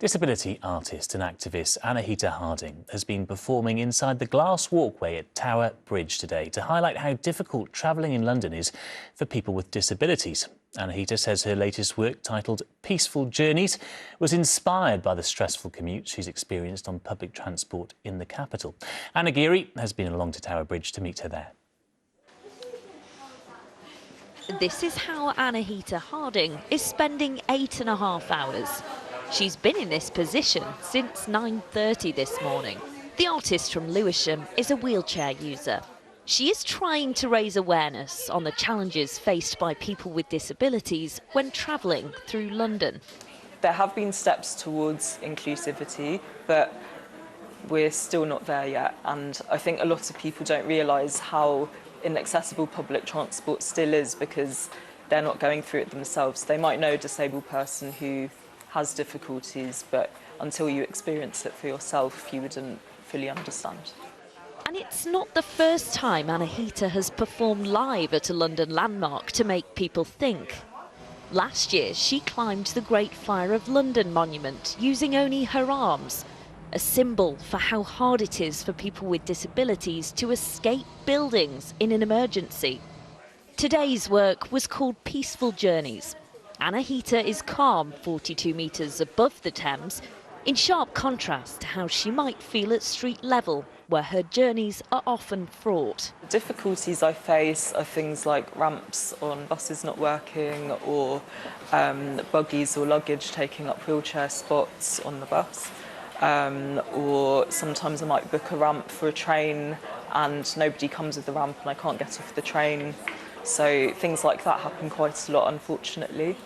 Disability artist and activist Anahita Harding has been performing inside the glass walkway at Tower Bridge today to highlight how difficult travelling in London is for people with disabilities. Anahita says her latest work, titled Peaceful Journeys, was inspired by the stressful commute she's experienced on public transport in the capital. Anna Geary has been along to Tower Bridge to meet her there. This is how Anahita Harding is spending 8.5 hours. She's been in this position since 9:30 this morning. The artist from Lewisham is a wheelchair user. She is trying to raise awareness on the challenges faced by people with disabilities when travelling through London. There have been steps towards inclusivity, but we're still not there yet. And I think a lot of people don't realise how inaccessible public transport still is because they're not going through it themselves. They might know a disabled person who has difficulties, but until you experience it for yourself, you wouldn't fully understand. And it's not the first time Anahita has performed live at a London landmark to make people think. Last year, she climbed the Great Fire of London monument using only her arms, a symbol for how hard it is for people with disabilities to escape buildings in an emergency. Today's work was called Peaceful Journeys. Anahita is calm 42 metres above the Thames, in sharp contrast to how she might feel at street level, where her journeys are often fraught. The difficulties I face are things like ramps on buses not working, or buggies or luggage taking up wheelchair spots on the bus. Or sometimes I might book a ramp for a train and nobody comes with the ramp and I can't get off the train. So things like that happen quite a lot, unfortunately.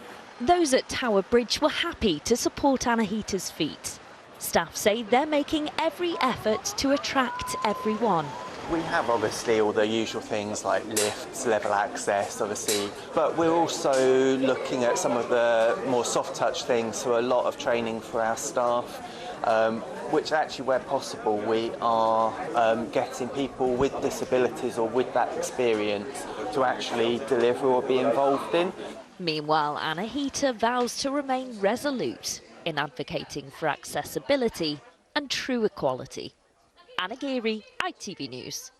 Those at Tower Bridge were happy to support Anahita's feat. Staff say they're making every effort to attract everyone. We have obviously all the usual things like lifts, level access obviously, but we're also looking at some of the more soft touch things, so a lot of training for our staff, which actually where possible we are getting people with disabilities or with that experience to actually deliver or be involved in. Meanwhile, Anahita vows to remain resolute in advocating for accessibility and true equality. Anna Geary, ITV News.